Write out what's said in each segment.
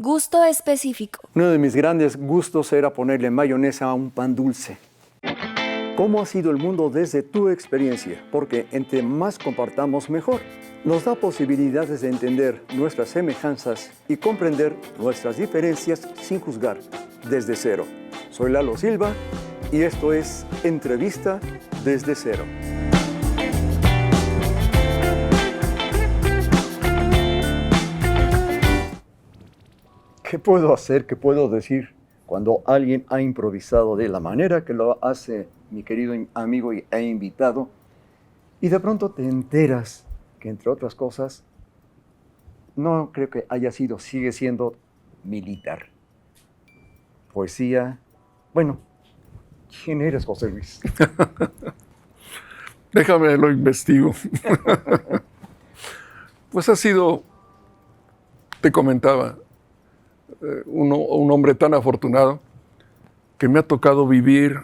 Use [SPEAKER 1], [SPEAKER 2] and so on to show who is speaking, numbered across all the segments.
[SPEAKER 1] Gusto específico.
[SPEAKER 2] Uno de mis grandes gustos era ponerle mayonesa a un pan dulce. ¿Cómo ha sido el mundo desde tu experiencia? Porque entre más compartamos, mejor. Nos da posibilidades de entender nuestras semejanzas y comprender nuestras diferencias sin juzgar, desde cero. Soy Lalo Silva y esto es Entrevista desde Cero. ¿Qué puedo hacer, qué puedo decir cuando alguien ha improvisado de la manera que lo hace mi querido amigo e invitado, y de pronto te enteras que, entre otras cosas, no creo que haya sido, sigue siendo militar? Poesía. Bueno, ¿quién eres, José Luis?
[SPEAKER 3] Déjame, lo investigo. Pues ha sido, te comentaba, un hombre tan afortunado que me ha tocado vivir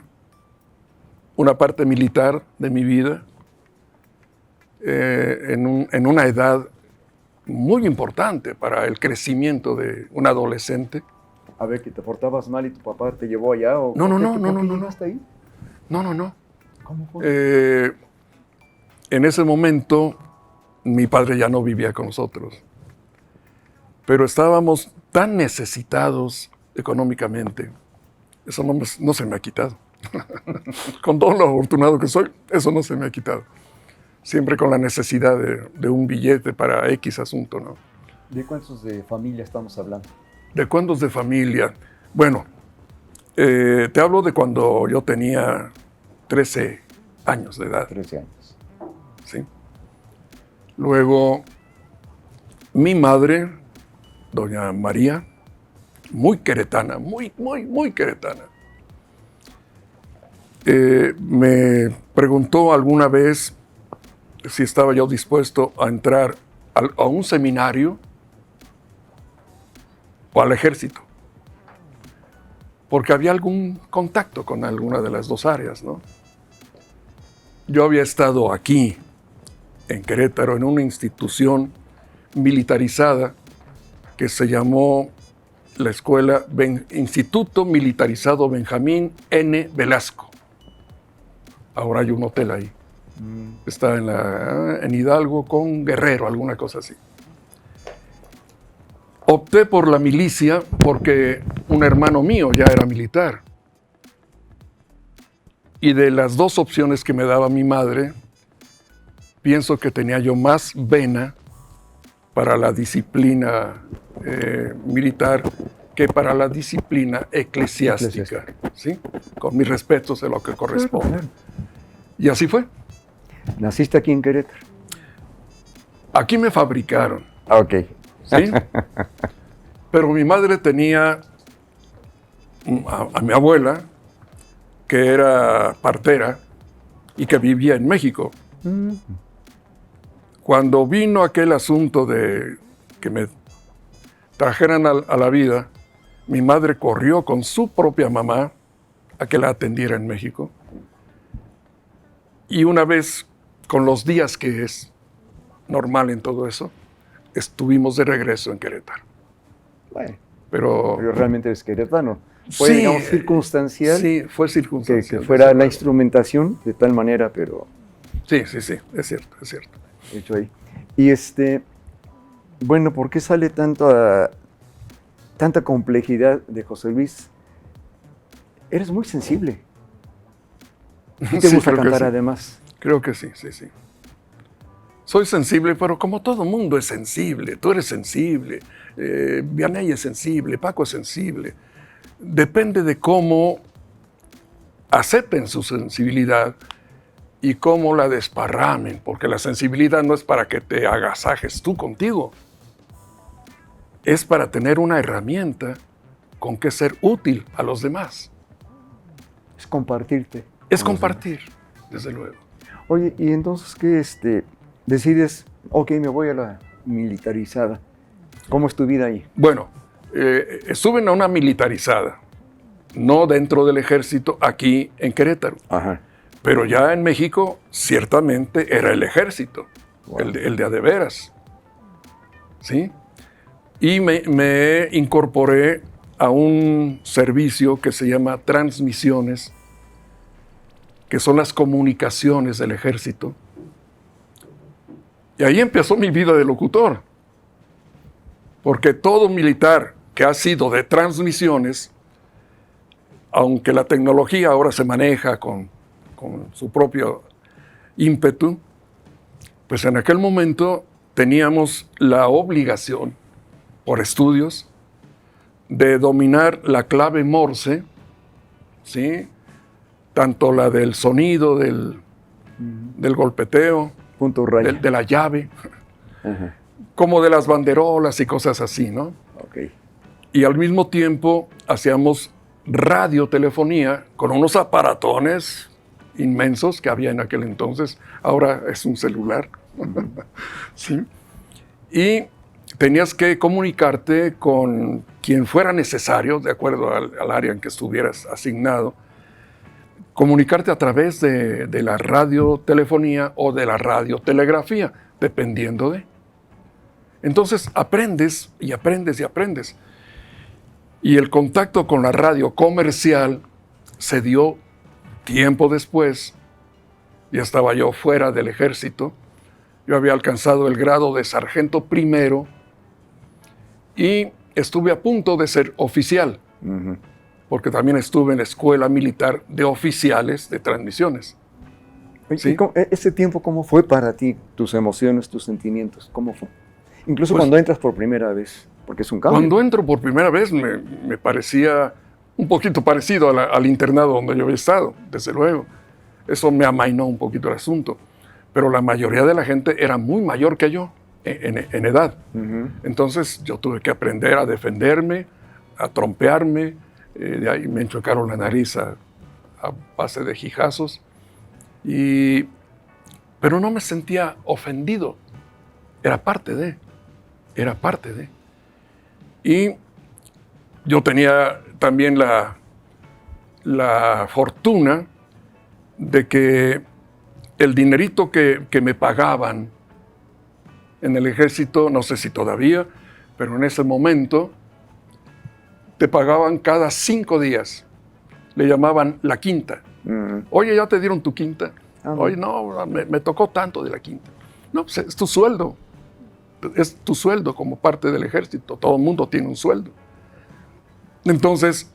[SPEAKER 3] una parte militar de mi vida en una edad muy importante para el crecimiento de un adolescente.
[SPEAKER 2] A ver, que te portabas mal y tu papá te llevó allá. ¿O
[SPEAKER 3] No.
[SPEAKER 2] ¿Por qué llegaste ahí?
[SPEAKER 3] No.
[SPEAKER 2] ¿Cómo fue?
[SPEAKER 3] En ese momento mi padre ya no vivía con nosotros, pero estábamos tan necesitados económicamente. Eso no se me ha quitado. Con todo lo afortunado que soy, eso no se me ha quitado. Siempre con la necesidad de un billete para X asunto, ¿no?
[SPEAKER 2] ¿De cuántos de familia estamos hablando?
[SPEAKER 3] ¿De cuántos de familia? Bueno, te hablo de cuando yo tenía 13 años de edad.
[SPEAKER 2] 13 años.
[SPEAKER 3] ¿Sí? Luego, mi madre, doña María, muy queretana, muy queretana, me preguntó alguna vez si estaba yo dispuesto a entrar a un seminario o al ejército, porque había algún contacto con alguna de las dos áreas, ¿no? Yo había estado aquí, en Querétaro, en una institución militarizada que se llamó la escuela Instituto Militarizado Benjamín N. Velasco. Ahora hay un hotel ahí. Está en Hidalgo con Guerrero, alguna cosa así. Opté por la milicia porque un hermano mío ya era militar. Y de las dos opciones que me daba mi madre, pienso que tenía yo más vena para la disciplina militar que para la disciplina eclesiástica. ¿Sí? Con mis respetos de lo que corresponde.
[SPEAKER 2] Claro.
[SPEAKER 3] Y así fue.
[SPEAKER 2] ¿Naciste aquí en Querétaro?
[SPEAKER 3] Aquí me fabricaron.
[SPEAKER 2] Ok.
[SPEAKER 3] ¿Sí? Pero mi madre tenía a mi abuela, que era partera y que vivía en México. Cuando vino aquel asunto de que me trajeran a la vida, mi madre corrió con su propia mamá a que la atendiera en México. Y una vez, con los días que es normal en todo eso, estuvimos de regreso en Querétaro.
[SPEAKER 2] Bueno,
[SPEAKER 3] pero
[SPEAKER 2] realmente eres queretano. Fue,
[SPEAKER 3] sí,
[SPEAKER 2] digamos, circunstancial.
[SPEAKER 3] Sí, fue circunstancial.
[SPEAKER 2] Que fuera la instrumentación de tal manera, pero...
[SPEAKER 3] Sí, es cierto.
[SPEAKER 2] Hecho ahí. Y bueno, ¿por qué sale tanta complejidad de José Luis? Eres muy sensible. ¿Y te gusta cantar además?
[SPEAKER 3] Creo que sí. Soy sensible, pero como todo mundo es sensible. Tú eres sensible, Vianey es sensible, Paco es sensible. Depende de cómo acepten su sensibilidad y cómo la desparramen, porque la sensibilidad no es para que te agasajes tú contigo. Es para tener una herramienta con que ser útil a los demás.
[SPEAKER 2] Es compartirte.
[SPEAKER 3] Es compartir, desde luego.
[SPEAKER 2] Oye, y entonces, ¿qué decides? Ok, me voy a la militarizada. ¿Cómo es tu vida ahí?
[SPEAKER 3] Bueno, estuve en una militarizada, no dentro del ejército, aquí en Querétaro.
[SPEAKER 2] Ajá.
[SPEAKER 3] Pero ya en México, ciertamente era el ejército, wow. el de a de veras. ¿Sí? Y me incorporé a un servicio que se llama transmisiones, que son las comunicaciones del ejército. Y ahí empezó mi vida de locutor, porque todo militar que ha sido de transmisiones, aunque la tecnología ahora se maneja con su propio ímpetu, pues en aquel momento teníamos la obligación, por estudios, de dominar la clave Morse, ¿sí? Tanto la del sonido, del golpeteo,
[SPEAKER 2] Punto raya.
[SPEAKER 3] de la llave,
[SPEAKER 2] Ajá.
[SPEAKER 3] como de las banderolas y cosas así, ¿no?
[SPEAKER 2] Ok.
[SPEAKER 3] Y al mismo tiempo hacíamos radiotelefonía con unos aparatones inmensos que había en aquel entonces. Ahora es un celular. ¿Sí? Y tenías que comunicarte con quien fuera necesario, de acuerdo al área en que estuvieras asignado, comunicarte a través de la radiotelefonía o de la radiotelegrafía, dependiendo de. Entonces aprendes y aprendes y aprendes. Y el contacto con la radio comercial se dio tiempo después. Ya estaba yo fuera del ejército. Yo había alcanzado el grado de sargento primero y estuve a punto de ser oficial, porque también estuve en la escuela militar de oficiales de transmisiones.
[SPEAKER 2] Oye,
[SPEAKER 3] ¿Sí?
[SPEAKER 2] ¿Ese tiempo cómo fue para ti? Tus emociones, tus sentimientos, ¿cómo fue? Incluso
[SPEAKER 3] Pues,
[SPEAKER 2] cuando entras por primera vez, porque es un cambio.
[SPEAKER 3] Cuando entro por primera vez me parecía un poquito parecido al internado donde yo había estado, desde luego. Eso me amainó un poquito el asunto. Pero la mayoría de la gente era muy mayor que yo en edad. Entonces yo tuve que aprender a defenderme, a trompearme. De ahí me enchocaron la nariz a base de jijazos. Pero no me sentía ofendido. Era parte de. Y yo tenía también la fortuna de que el dinerito que me pagaban en el ejército, no sé si todavía, pero en ese momento, te pagaban cada 5 días. Le llamaban la quinta. Oye, ¿ya te dieron tu quinta? Oye, no, me tocó tanto de la quinta. No, pues es tu sueldo. Es tu sueldo como parte del ejército. Todo el mundo tiene un sueldo. Entonces,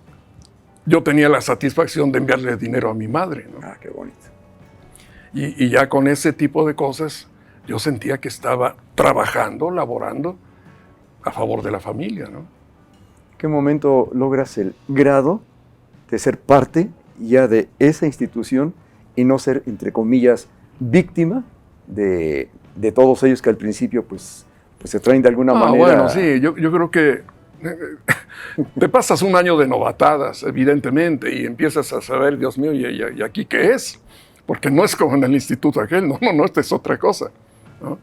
[SPEAKER 3] yo tenía la satisfacción de enviarle dinero a mi madre, ¿no?
[SPEAKER 2] Ah, qué bonito.
[SPEAKER 3] Y ya con ese tipo de cosas, yo sentía que estaba trabajando, laborando a favor de la familia, ¿no?
[SPEAKER 2] ¿Qué momento logras el grado de ser parte ya de esa institución y no ser, entre comillas, víctima de todos ellos que al principio pues se traen de alguna manera?
[SPEAKER 3] Bueno, sí, yo creo que te pasas un año de novatadas, evidentemente, y empiezas a saber, Dios mío, ¿y aquí qué es? Porque no es como en el instituto aquel, no, esta es otra cosa, ¿no?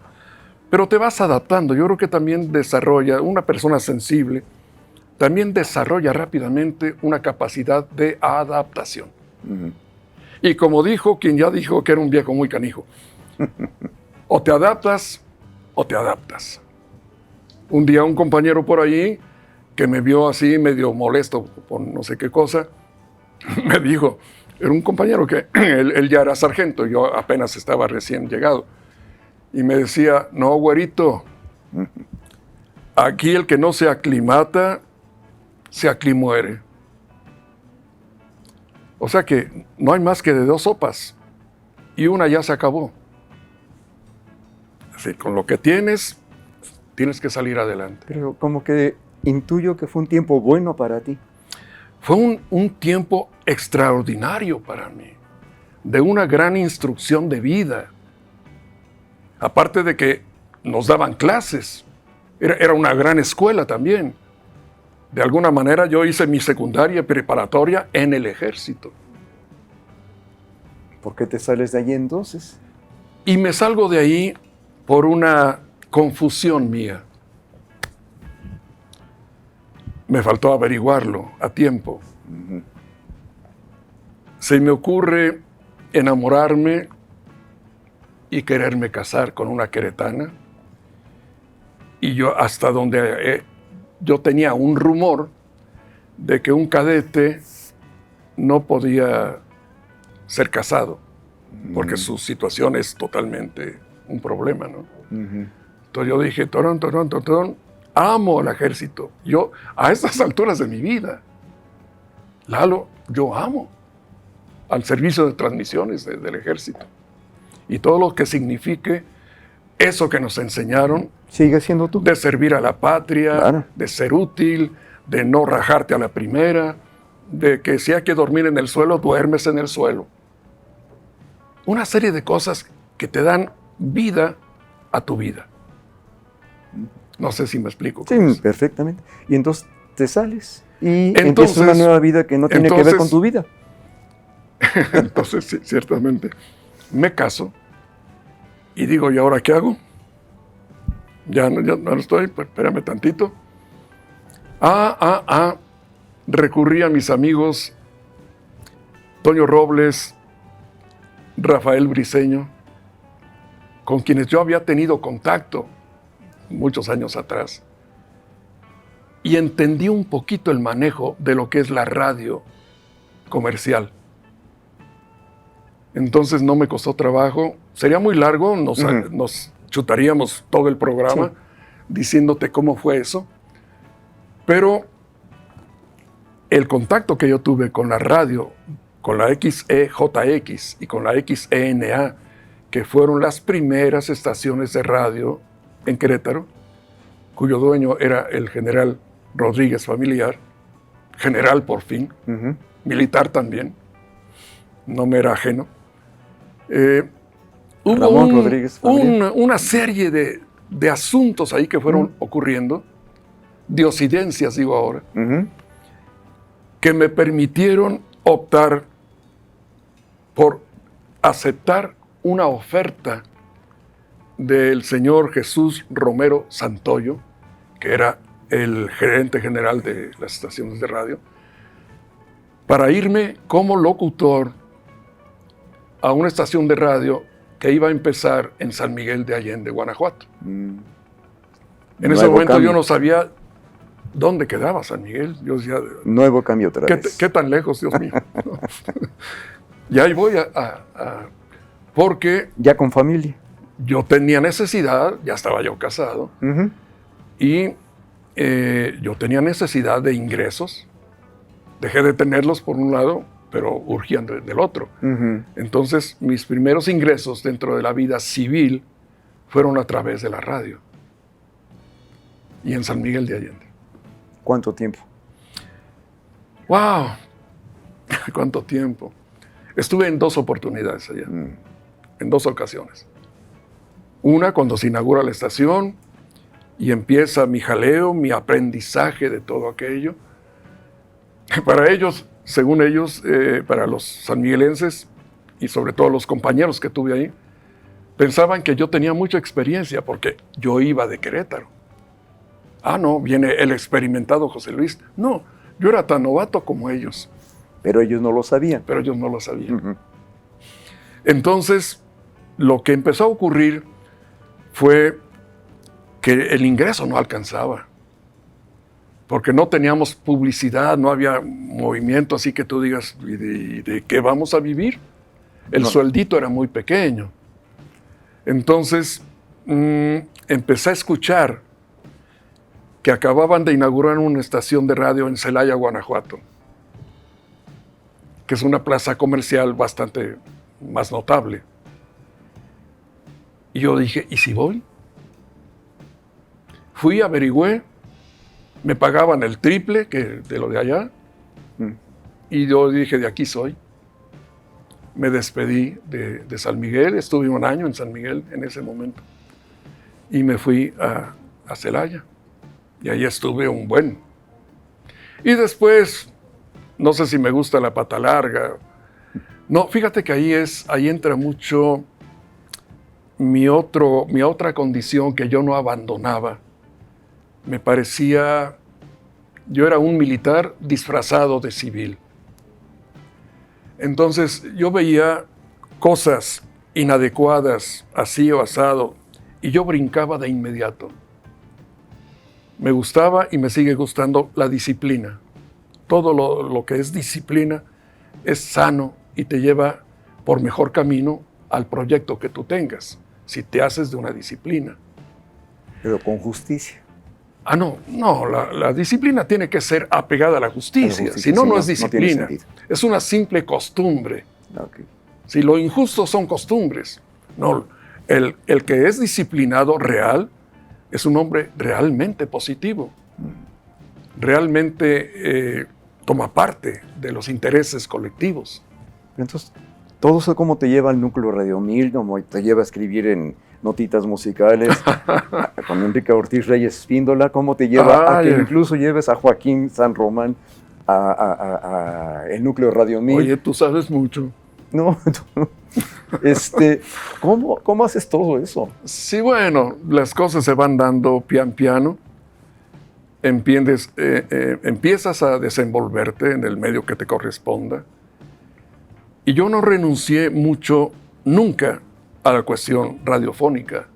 [SPEAKER 3] Pero te vas adaptando. Yo creo que también una persona sensible, también desarrolla rápidamente una capacidad de adaptación. Y como dijo quien ya dijo que era un viejo muy canijo, o te adaptas o te adaptas. Un día un compañero por allí que me vio así medio molesto por no sé qué cosa, me dijo, era un compañero que él ya era sargento, yo apenas estaba recién llegado, y me decía, no, güerito, aquí el que no se aclimata, se aclimuere. O sea que no hay más que de 2 sopas, y una ya se acabó. Así, con lo que tienes que salir adelante.
[SPEAKER 2] Pero como que intuyo que fue un tiempo bueno para ti.
[SPEAKER 3] Fue un tiempo extraordinario para mí, de una gran instrucción de vida. Aparte de que nos daban clases, era una gran escuela también. De alguna manera yo hice mi secundaria preparatoria en el ejército.
[SPEAKER 2] ¿Por qué te sales de allí entonces?
[SPEAKER 3] Y me salgo de ahí por una confusión mía. Me faltó averiguarlo a tiempo. Se me ocurre enamorarme y quererme casar con una queretana. Y yo, hasta donde yo tenía un rumor de que un cadete no podía ser casado, porque su situación es totalmente un problema, ¿no? Entonces yo dije, torón, amo al ejército. Yo, a estas alturas de mi vida, Lalo, yo amo al servicio de transmisiones del ejército. Y todo lo que signifique eso que nos enseñaron.
[SPEAKER 2] Sigue siendo tú.
[SPEAKER 3] De servir a la patria, claro, de ser útil, de no rajarte a la primera, de que si hay que dormir en el suelo, duermes en el suelo. Una serie de cosas que te dan vida a tu vida. No sé si me explico.
[SPEAKER 2] Sí, perfectamente. Y entonces te sales y empiezas una nueva vida que no tiene que ver con tu vida.
[SPEAKER 3] Entonces, sí, ciertamente, me caso y digo, ¿y ahora qué hago? Ya no estoy, pues espérame tantito. Recurrí a mis amigos Toño Robles, Rafael Briceño, con quienes yo había tenido contacto muchos años atrás, y entendí un poquito el manejo de lo que es la radio comercial. Entonces no me costó trabajo. Sería muy largo, nos chutaríamos todo el programa diciéndote cómo fue eso, pero el contacto que yo tuve con la radio, con la XEJX y con la XENA, que fueron las primeras estaciones de radio en Querétaro, cuyo dueño era el general Rodríguez Familiar, general por fin, militar también, no me era ajeno. Hubo una serie de asuntos ahí que fueron ocurriendo, diosidencias digo ahora, que me permitieron optar por aceptar una oferta del señor Jesús Romero Santoyo, que era el gerente general de las estaciones de radio, para irme como locutor a una estación de radio que iba a empezar en San Miguel de Allende, Guanajuato. En ese momento yo no sabía dónde quedaba San Miguel. Yo decía,
[SPEAKER 2] nuevo cambio otra vez.
[SPEAKER 3] ¿Qué tan lejos, Dios mío? Y ahí voy porque...
[SPEAKER 2] Ya con familia.
[SPEAKER 3] Yo tenía necesidad, ya estaba yo casado, y yo tenía necesidad de ingresos. Dejé de tenerlos por un lado, pero urgían del otro. Entonces, mis primeros ingresos dentro de la vida civil fueron a través de la radio. Y en San Miguel de Allende.
[SPEAKER 2] ¿Cuánto tiempo?
[SPEAKER 3] ¡Wow! ¿Cuánto tiempo? Estuve en 2 oportunidades allá, en 2 ocasiones. Una, cuando se inaugura la estación y empieza mi jaleo, mi aprendizaje de todo aquello. Para ellos, según ellos, para los sanmiguelenses y sobre todo los compañeros que tuve ahí, pensaban que yo tenía mucha experiencia porque yo iba de Querétaro. No, viene el experimentado José Luis. No, yo era tan novato como ellos.
[SPEAKER 2] Pero ellos no lo sabían.
[SPEAKER 3] Entonces, lo que empezó a ocurrir fue que el ingreso no alcanzaba, porque no teníamos publicidad, no había movimiento, así que tú digas, ¿de qué vamos a vivir? El sueldito era muy pequeño. Entonces, empecé a escuchar que acababan de inaugurar una estación de radio en Celaya, Guanajuato, que es una plaza comercial bastante más notable. Y yo dije, ¿y si voy? Fui, averigüé, me pagaban el triple de lo de allá, y yo dije, de aquí soy. Me despedí de San Miguel, estuve 1 año en San Miguel en ese momento, y me fui a Celaya, y ahí estuve un buen. Y después, no sé si me gusta la pata larga. No, fíjate que ahí entra mucho mi otra condición que yo no abandonaba. Me parecía, yo era un militar disfrazado de civil. Entonces yo veía cosas inadecuadas, así o asado, y yo brincaba de inmediato. Me gustaba y me sigue gustando la disciplina. Todo lo que es disciplina es sano y te lleva por mejor camino al proyecto que tú tengas, si te haces de una disciplina.
[SPEAKER 2] Pero con justicia.
[SPEAKER 3] No, la disciplina tiene que ser apegada a la justicia, si no, no es disciplina. No es una simple costumbre.
[SPEAKER 2] Okay.
[SPEAKER 3] Si lo injusto son costumbres. No, el que es disciplinado real es un hombre realmente positivo. Realmente toma parte de los intereses colectivos.
[SPEAKER 2] Entonces, todo eso cómo te lleva al Núcleo Radio 1000, cómo te lleva a escribir en notitas musicales con Enrique Ortiz Reyes Espíndola, cómo te lleva a que incluso lleves a Joaquín San Román a el Núcleo Radio 1000.
[SPEAKER 3] Oye, tú sabes mucho.
[SPEAKER 2] No, ¿cómo haces todo eso?
[SPEAKER 3] Sí, bueno, las cosas se van dando piano. Empiezas a desenvolverte en el medio que te corresponda. Y yo no renuncié mucho, nunca, a la cuestión radiofónica.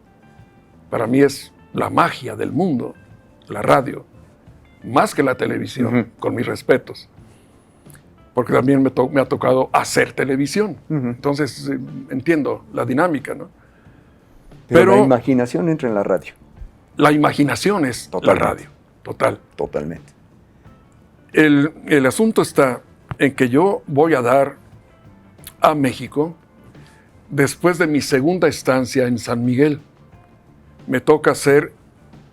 [SPEAKER 3] Para mí es la magia del mundo, la radio, más que la televisión, con mis respetos. Porque también me ha tocado hacer televisión. Entonces, entiendo la dinámica, ¿no?
[SPEAKER 2] Pero la imaginación entra en la radio.
[SPEAKER 3] La imaginación es totalmente. La radio,
[SPEAKER 2] Totalmente.
[SPEAKER 3] El asunto está en que yo voy a dar a México después de mi segunda estancia en San Miguel. Me toca ser,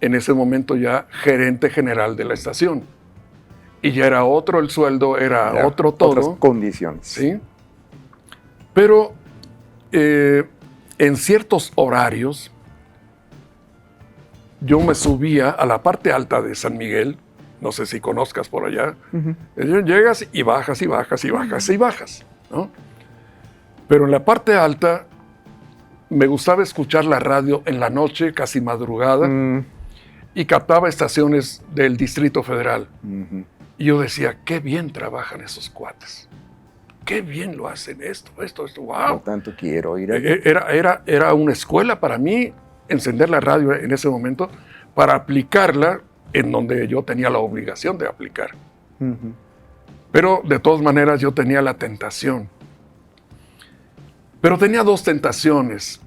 [SPEAKER 3] en ese momento ya, gerente general de la estación. Y ya era otro el sueldo, era otro todo.
[SPEAKER 2] Otras condiciones.
[SPEAKER 3] ¿Sí? Pero en ciertos horarios, yo me subía a la parte alta de San Miguel, no sé si conozcas por allá. Llegas y bajas y bajas y bajas y bajas, ¿no? Pero en la parte alta me gustaba escuchar la radio en la noche, casi madrugada, y captaba estaciones del Distrito Federal. Y yo decía, qué bien trabajan esos cuates. Qué bien lo hacen esto, wow.
[SPEAKER 2] Por tanto, quiero ir
[SPEAKER 3] Era una escuela para mí encender la radio en ese momento para aplicarla en donde yo tenía la obligación de aplicar. Pero de todas maneras yo tenía la tentación. Pero tenía dos tentaciones.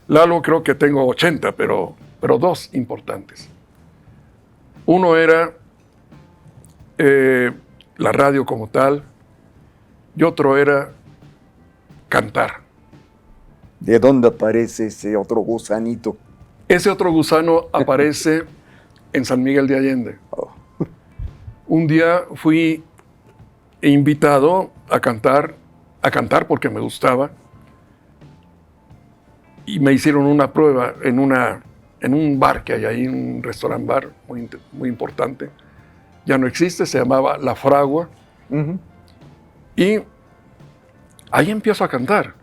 [SPEAKER 3] Lalo, creo que tengo 80, pero dos importantes. Uno era la radio como tal, y otro era cantar.
[SPEAKER 2] ¿De dónde aparece ese otro gusanito?
[SPEAKER 3] Ese otro gusano aparece en San Miguel de Allende. Un día fui invitado a cantar porque me gustaba, y me hicieron una prueba en un bar que hay ahí, un restaurant bar muy importante. Ya no existe, se llamaba La Fragua. Y ahí empiezo a cantar.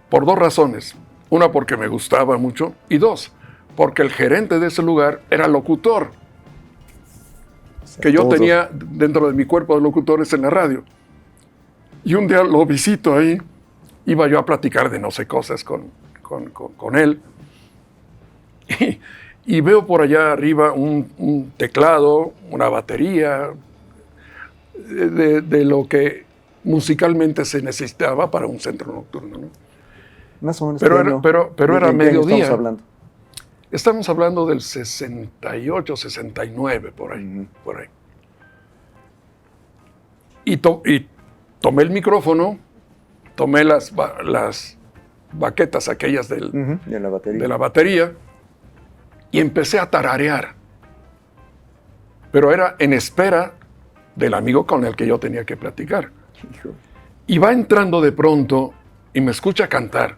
[SPEAKER 3] Por dos razones. Una, porque me gustaba mucho. Y dos, porque el gerente de ese lugar era locutor. Que yo tenía dentro de mi cuerpo de locutores en la radio. Y un día lo visito ahí. Iba yo a platicar de no sé cosas con él. Y veo por allá arriba un teclado, una batería, de lo que musicalmente se necesitaba para un centro nocturno, ¿no?
[SPEAKER 2] Más o menos.
[SPEAKER 3] Pero era mediodía.
[SPEAKER 2] Estamos hablando.
[SPEAKER 3] Estamos hablando del 68, 69, por ahí. Por ahí. Y tomé el micrófono, tomé las baquetas aquellas de la batería, y empecé a tararear. Pero era en espera del amigo con el que yo tenía que platicar. Y va entrando de pronto y me escucha cantar,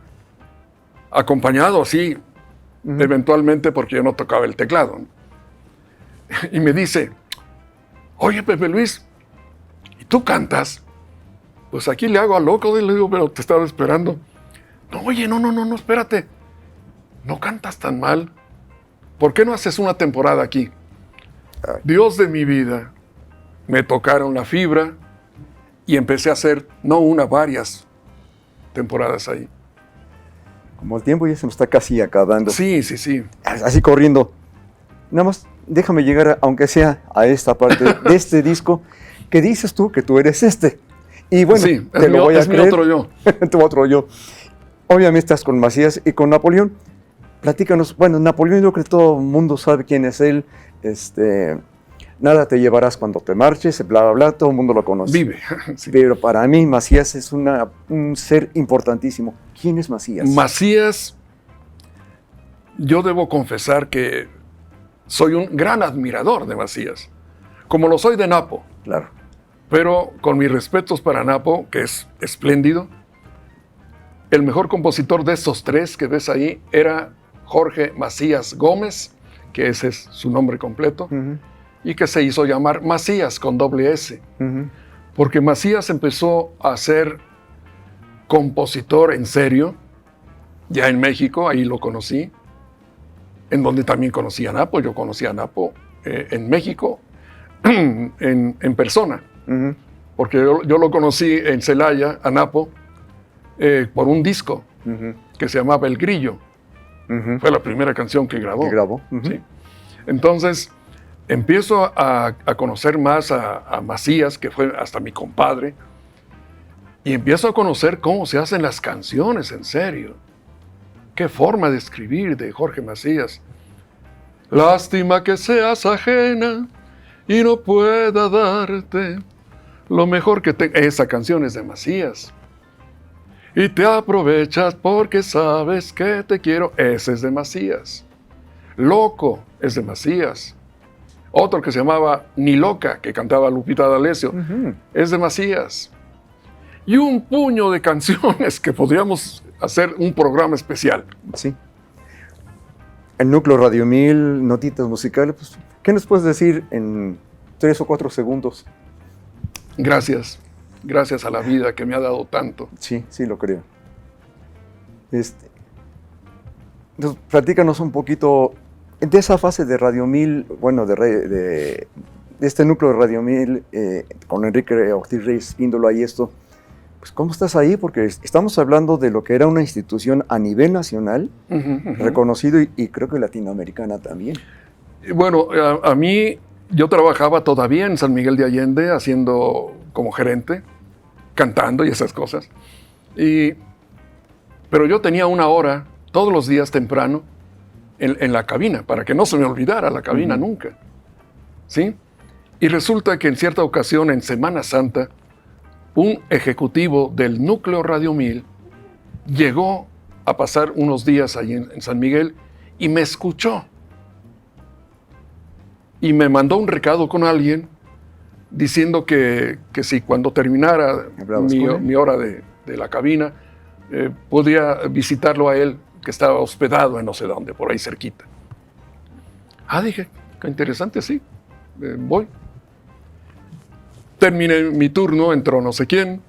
[SPEAKER 3] acompañado así, eventualmente, porque yo no tocaba el teclado. Y me dice, oye, Pepe Luis, ¿y tú cantas? Pues aquí le hago a loco, le digo, pero te estaba esperando. No, oye, no, espérate. No cantas tan mal. ¿Por qué no haces una temporada aquí? Dios de mi vida. Me tocaron la fibra y empecé a hacer, no una, varias temporadas ahí.
[SPEAKER 2] Como el tiempo ya se nos está casi acabando.
[SPEAKER 3] Sí.
[SPEAKER 2] Así corriendo. nada más déjame llegar, aunque sea a esta parte de este disco, que dices tú que tú eres este. Y bueno,
[SPEAKER 3] sí,
[SPEAKER 2] te lo voy a creer.
[SPEAKER 3] Mi otro yo.
[SPEAKER 2] Tu otro yo. Obviamente estás con Macías y con Napoleón. Platícanos, bueno, Napoleón yo creo que todo el mundo sabe quién es él. Nada te llevarás cuando te marches, bla, bla, bla, todo el mundo lo conoce.
[SPEAKER 3] Vive. Sí.
[SPEAKER 2] Pero para mí Macías es un ser importantísimo. ¿Quién es Macías?
[SPEAKER 3] Macías, yo debo confesar que soy un gran admirador de Macías, como lo soy de Napo.
[SPEAKER 2] Claro.
[SPEAKER 3] Pero con mis respetos para Napo, que es espléndido, el mejor compositor de estos tres que ves ahí era Jorge Macías Gómez, que ese es su nombre completo, y que se hizo llamar Macías con doble S, porque Macías empezó a ser compositor en serio, ya en México, ahí lo conocí, en donde también conocí a Napo. Yo conocí a Napo en México, en persona, porque yo lo conocí en Celaya, a Napo, por un disco que se llamaba El Grillo. Fue la primera canción que grabó. ¿Sí? Entonces, empiezo a conocer más a Macías, que fue hasta mi compadre, y empiezo a conocer cómo se hacen las canciones en serio. Qué forma de escribir de Jorge Macías. Lástima que seas ajena y no pueda darte lo mejor que te... Esa canción es de Macías. Y te aprovechas porque sabes que te quiero. Ese es de Macías. Loco es de Macías. Otro que se llamaba Ni Loca, que cantaba Lupita D'Alessio, es de Macías. Y un puño de canciones que podríamos hacer un programa especial.
[SPEAKER 2] Sí. El Núcleo Radio 1000, notitas musicales, pues, ¿qué nos puedes decir en 3 o 4 segundos?
[SPEAKER 3] Gracias. Gracias a la vida que me ha dado tanto.
[SPEAKER 2] Sí, sí lo creo. Entonces, platícanos un poquito de esa fase de Radio 1000, bueno, de este núcleo de Radio 1000, con Enrique Ortiz Reyes Espíndola y esto. Pues, ¿cómo estás ahí? Porque estamos hablando de lo que era una institución a nivel nacional, reconocido y creo que latinoamericana también.
[SPEAKER 3] Bueno, a mí, yo trabajaba todavía en San Miguel de Allende, haciendo como gerente, cantando y esas cosas. Pero yo tenía 1 hora todos los días temprano en la cabina, para que no se me olvidara la cabina nunca. ¿Sí? Y resulta que en cierta ocasión, en Semana Santa, un ejecutivo del Núcleo Radio 1000 llegó a pasar unos días allí en San Miguel y me escuchó. Y me mandó un recado con alguien diciendo que si cuando terminara mi hora de la cabina, podía visitarlo a él, que estaba hospedado en no sé dónde, por ahí cerquita. Dije, qué interesante, sí, voy. Terminé mi turno, entró no sé quién,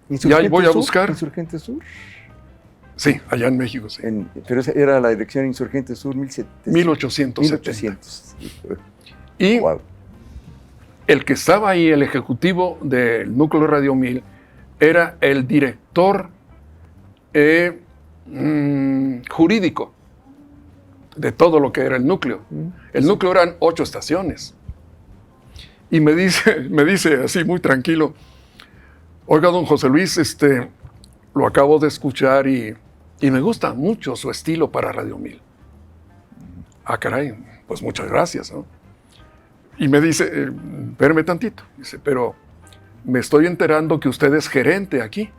[SPEAKER 3] y ahí voy a buscar.
[SPEAKER 2] ¿Insurgente Sur?
[SPEAKER 3] Sí, allá en México, sí.
[SPEAKER 2] Pero esa era la dirección Insurgente Sur
[SPEAKER 3] 1870.
[SPEAKER 2] 1800.
[SPEAKER 3] Y
[SPEAKER 2] wow.
[SPEAKER 3] El que estaba ahí, el ejecutivo del Núcleo Radio 1000, era el director jurídico de todo lo que era el núcleo. El núcleo eran 8 estaciones. Y me dice así muy tranquilo, oiga, don José Luis, lo acabo de escuchar y me gusta mucho su estilo para Radio 1000. Caray, pues muchas gracias, ¿no? Y me dice, espérame tantito, dice, pero me estoy enterando que usted es gerente aquí.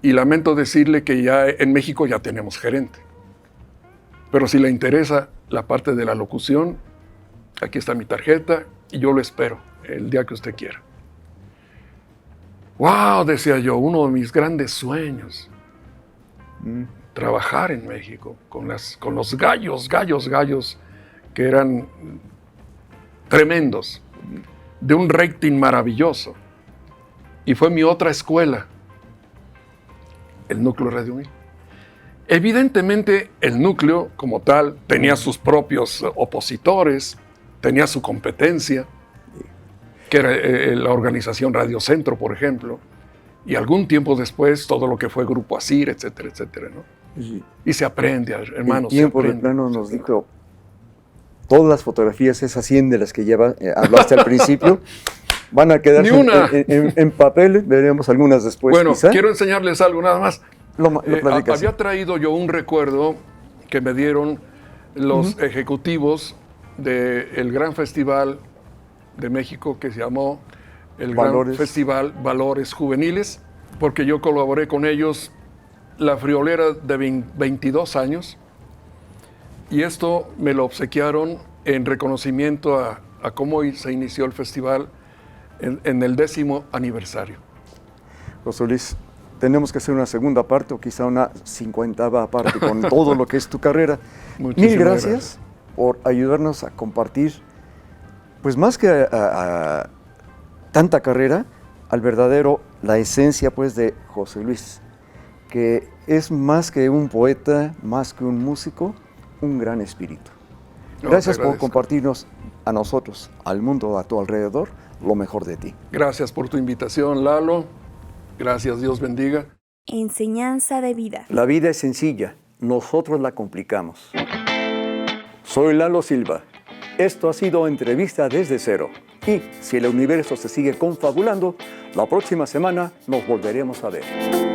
[SPEAKER 3] Y lamento decirle que ya en México ya tenemos gerente. Pero si le interesa la parte de la locución, aquí está mi tarjeta y yo lo espero el día que usted quiera. ¡Wow! Decía yo, uno de mis grandes sueños. Trabajar en México con los gallos que eran tremendos, de un rating maravilloso. Y fue mi otra escuela, el Núcleo Radio 1000. Evidentemente, el núcleo como tal tenía sus propios opositores, tenía su competencia, que era la organización Radio Centro, por ejemplo, y algún tiempo después todo lo que fue Grupo Asir, etcétera, etcétera, ¿no? Sí. Y se aprende, hermanos.
[SPEAKER 2] El tiempo de plano nos dijo, todas las fotografías, esas 100 de las que hablaste al principio, van a quedar
[SPEAKER 3] Ni una.
[SPEAKER 2] en papel, veremos algunas después.
[SPEAKER 3] Bueno,
[SPEAKER 2] quizá.
[SPEAKER 3] quiero enseñarles algo nada más.
[SPEAKER 2] Lo platicas.
[SPEAKER 3] Había traído yo un recuerdo que me dieron los ejecutivos del gran festival de México que se llamó el
[SPEAKER 2] Valores.
[SPEAKER 3] Gran Festival Valores Juveniles, porque yo colaboré con ellos la friolera de 22 años, y esto me lo obsequiaron en reconocimiento a cómo se inició el festival en el 10º aniversario.
[SPEAKER 2] José Luis, tenemos que hacer una segunda parte o quizá una 50ª parte con todo lo que es tu carrera.
[SPEAKER 3] Muchísimas
[SPEAKER 2] Mil gracias por ayudarnos a compartir, pues más que a tanta carrera, la esencia pues de José Luis, que es más que un poeta, más que un músico, un gran espíritu. Gracias por compartirnos a nosotros, al mundo a tu alrededor, lo mejor de ti.
[SPEAKER 3] Gracias por tu invitación, Lalo. Gracias, Dios bendiga.
[SPEAKER 1] Enseñanza de vida.
[SPEAKER 2] La vida es sencilla, nosotros la complicamos. Soy Lalo Silva. Esto ha sido Entrevista desde Cero. Y si el universo se sigue confabulando, la próxima semana nos volveremos a ver.